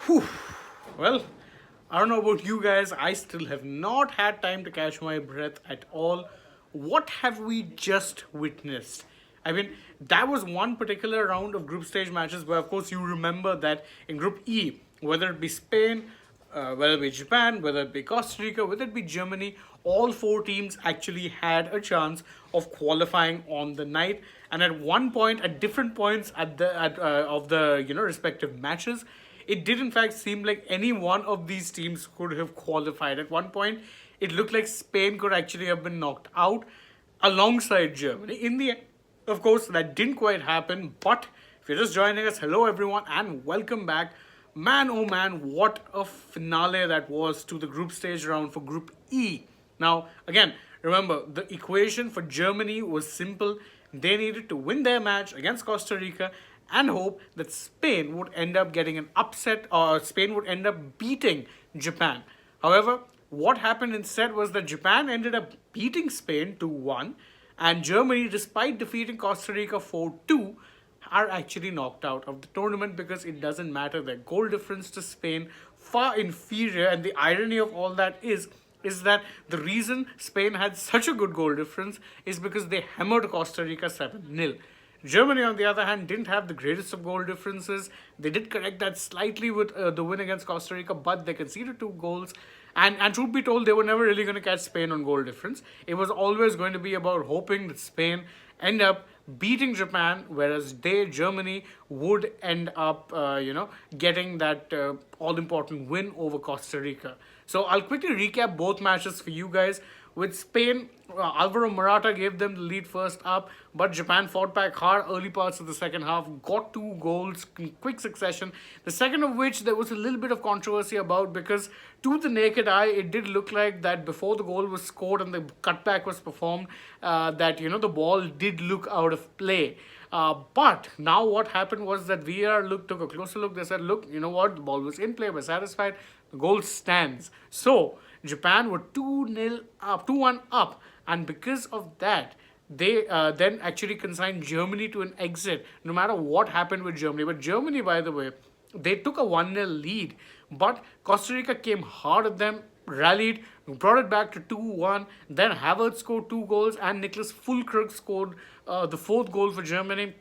Whew. Well, I don't know about you guys. I still have not had time to catch my breath at all. What have we just witnessed? I mean, that was one particular round of group stage matches where, of course, you remember that in Group E, whether it be Spain, whether it be Japan, whether it be Costa Rica, whether it be Germany, all four teams actually had a chance of qualifying on the night. And at one point, at different points of the respective matches, it did in fact seem like any one of these teams could have qualified. At one point, it looked like Spain could actually have been knocked out alongside Germany. In the end, of course, that didn't quite happen. But if you're just joining us, hello everyone and welcome back. Man, oh man, what a finale that was to the group stage round for Group E. Now, again, remember, the equation for Germany was simple. They needed to win their match against Costa Rica and hope that Spain would end up getting an upset or Spain would end up beating Japan. However, what happened instead was that Japan ended up beating Spain 2-1 and Germany, despite defeating Costa Rica 4-2, are actually knocked out of the tournament because it doesn't matter. Their goal difference to Spain far inferior, and the irony of all that is that the reason Spain had such a good goal difference is because they hammered Costa Rica 7-0. Germany, on the other hand, didn't have the greatest of goal differences. They did correct that slightly with the win against Costa Rica, but they conceded two goals. And truth be told, they were never really going to catch Spain on goal difference. It was always going to be about hoping that Spain end up beating Japan, whereas Germany, would end up, getting that all-important win over Costa Rica. So I'll quickly recap both matches for you guys. With Spain, Alvaro Morata gave them the lead first up, but Japan fought back hard early parts of the second half, got two goals in quick succession. The second of which there was a little bit of controversy about because to the naked eye, it did look like that before the goal was scored and the cutback was performed, that the ball did look out of play. But now what happened was that VR took a closer look. They said, look, you know what? The ball was in play. We're satisfied. The goal stands. So Japan were 2-0 up, 2-1 up. And because of that, they then actually consigned Germany to an exit, no matter what happened with Germany. But Germany, by the way, they took a 1-0 lead. But Costa Rica came hard at them, rallied, brought it back to 2-1. Then Havertz scored two goals and Niklas Füllkrug scored the fourth goal for Germany.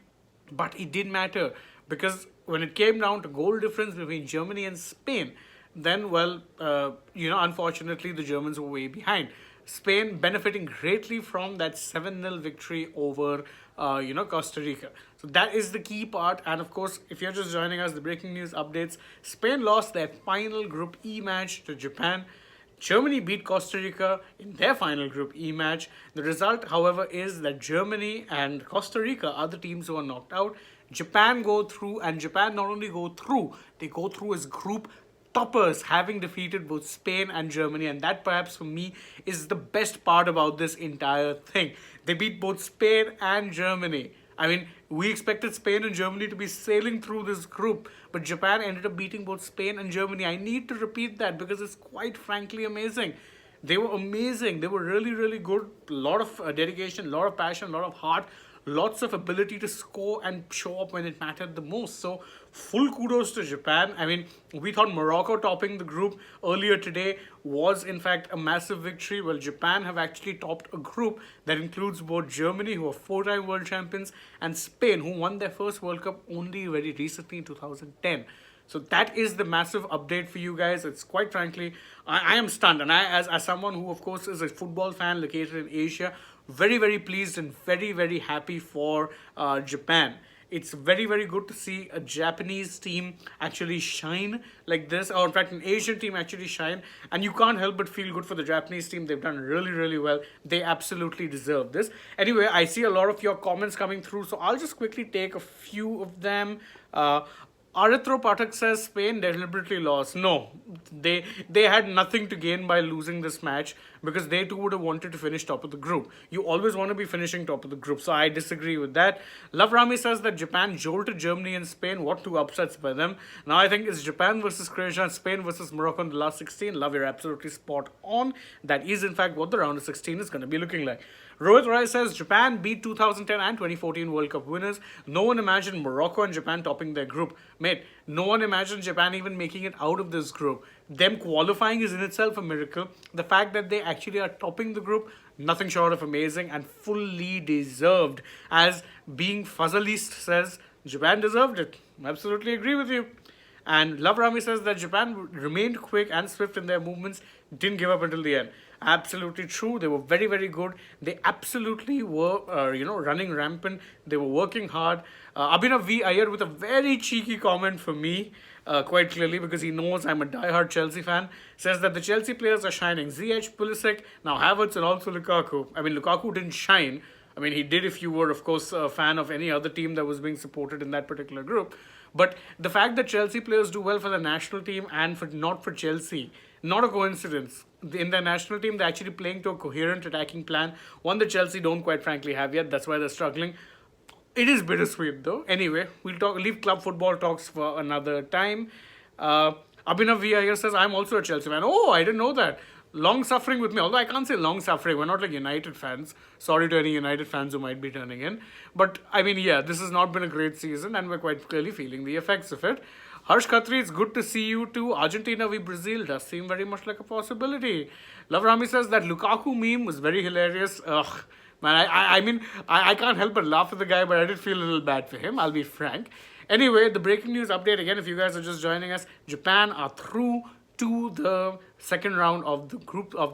But it didn't matter because when it came down to goal difference between Germany and Spain, then, well, unfortunately, the Germans were way behind. Spain benefiting greatly from that 7-0 victory over, Costa Rica. So that is the key part. And of course, if you're just joining us, the breaking news updates, Spain lost their final Group E match to Japan. Germany beat Costa Rica in their final Group E match. The result, however, is that Germany and Costa Rica are the teams who are knocked out. Japan go through, and Japan not only go through, they go through as group toppers, having defeated both Spain and Germany, and that perhaps for me is the best part about this entire thing. They beat both Spain and Germany. I mean, we expected Spain and Germany to be sailing through this group, but Japan ended up beating both Spain and Germany. I need to repeat that because it's quite frankly amazing. They were amazing. They were really, really good. A lot of dedication, a lot of passion, a lot of heart, lots of ability to score and show up when it mattered the most. So full kudos to Japan. I mean, we thought Morocco topping the group earlier today was in fact a massive victory. Well, Japan have actually topped a group that includes both Germany, who are four-time world champions, and Spain, who won their first World Cup only very recently in 2010. So that is the massive update for you guys. It's quite frankly, I am stunned. And as someone who, of course, is a football fan located in Asia, very, very pleased and very, very happy for Japan. It's very, very good to see a Japanese team actually shine like this, or in fact, an Asian team actually shine. And you can't help but feel good for the Japanese team. They've done really, really well. They absolutely deserve this. Anyway, I see a lot of your comments coming through, so I'll just quickly take a few of them. Arithro Pathak says Spain deliberately lost. No, they had nothing to gain by losing this match because they too would have wanted to finish top of the group. You always want to be finishing top of the group, so I disagree with that. Love Rami says that Japan jolted Germany and Spain. What two upsets by them? Now I think it's Japan versus Croatia and Spain versus Morocco in the last 16. Love, you're absolutely spot on. That is in fact what the round of 16 is going to be looking like. Rohit Roy says Japan beat 2010 and 2014 World Cup winners. No one imagined Morocco and Japan topping their group. Mate, no one imagined Japan even making it out of this group. Them qualifying is in itself a miracle. The fact that they actually are topping the group, nothing short of amazing and fully deserved. As being Fuzzalist says, Japan deserved it. Absolutely agree with you. And Love Rami says that Japan remained quick and swift in their movements, didn't give up until the end. Absolutely true. They were very, very good. They absolutely were, running rampant. They were working hard. Abhinav V. Iyer with a very cheeky comment for me, quite clearly, because he knows I'm a diehard Chelsea fan, says that the Chelsea players are shining. Ziyech, Pulisic, now Havertz, and also Lukaku. I mean, Lukaku didn't shine. I mean, he did if you were, of course, a fan of any other team that was being supported in that particular group. But the fact that Chelsea players do well for the national team and not for Chelsea, not a coincidence. In their national team, they're actually playing to a coherent attacking plan, one that Chelsea don't quite frankly have yet. That's why they're struggling. It is bittersweet though. Anyway, leave club football talks for another time. Abhinav V. Iyer says, I'm also a Chelsea fan. Oh, I didn't know that. Long suffering with me, although I can't say long suffering. We're not like United fans. Sorry to any United fans who might be turning in. But I mean, yeah, this has not been a great season and we're quite clearly feeling the effects of it. Harsh Khatri, it's good to see you too. Argentina v Brazil does seem very much like a possibility. Love Rami says that Lukaku meme was very hilarious. Ugh. Man, I can't help but laugh at the guy, but I did feel a little bad for him, I'll be frank. Anyway, the breaking news update again, if you guys are just joining us, Japan are through to the second round of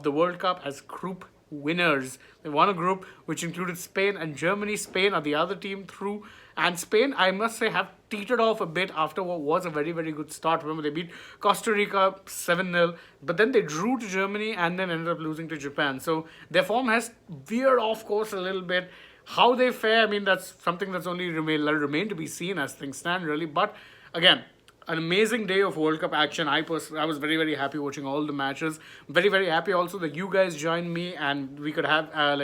the World Cup as group winners. They won a group which included Spain and Germany. Spain are the other team through. And Spain, I must say, have teetered off a bit after what was a very, very good start. Remember, they beat Costa Rica 7-0, but then they drew to Germany and then ended up losing to Japan. So their form has veered off course a little bit. How they fare, I mean, that's something that's only remain to be seen as things stand, really. But again, an amazing day of World Cup action. I was very, very happy watching all the matches. Very, very happy also that you guys joined me and we could have a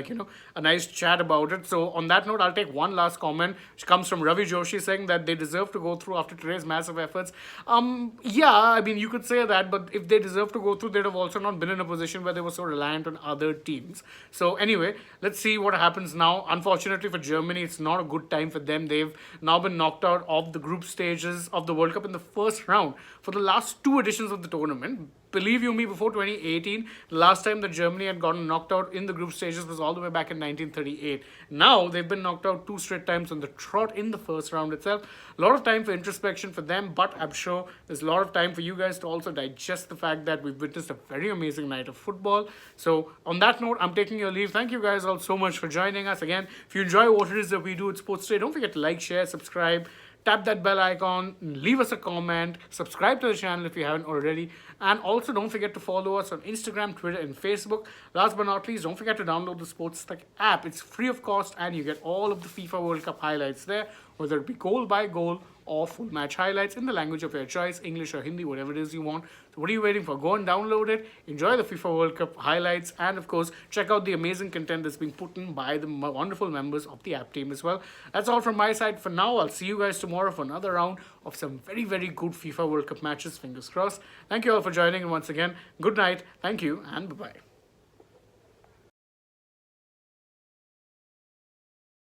nice chat about it. So on that note, I'll take one last comment, which comes from Ravi Joshi saying that they deserve to go through after today's massive efforts. Yeah, I mean, you could say that, but if they deserve to go through, they'd have also not been in a position where they were so reliant on other teams. So anyway, let's see what happens now. Unfortunately for Germany, it's not a good time for them. They've now been knocked out of the group stages of the World Cup in the first round for the last two editions of the tournament. Believe you me, before 2018, the last time that Germany had gotten knocked out in the group stages was all the way back in 1938. Now, they've been knocked out two straight times on the trot in the first round itself. A lot of time for introspection for them, but I'm sure there's a lot of time for you guys to also digest the fact that we've witnessed a very amazing night of football. So, on that note, I'm taking your leave. Thank you guys all so much for joining us. Again, if you enjoy what it is that we do at Sports Day, don't forget to like, share, subscribe, tap that bell icon, leave us a comment, subscribe to the channel if you haven't already, and also don't forget to follow us on Instagram, Twitter, and Facebook. Last but not least, don't forget to download the AajTak app. It's free of cost and you get all of the FIFA World Cup highlights there, whether it be goal by goal or full match highlights in the language of your choice, English or Hindi, whatever it is you want. So what are you waiting for? Go and download it, enjoy the FIFA World Cup highlights, and of course, check out the amazing content that's being put in by the wonderful members of the app team as well. That's all from my side for now. I'll see you guys tomorrow for another round of some very, very good FIFA World Cup matches, fingers crossed. Thank you all for joining, and once again, good night, thank you, and bye-bye.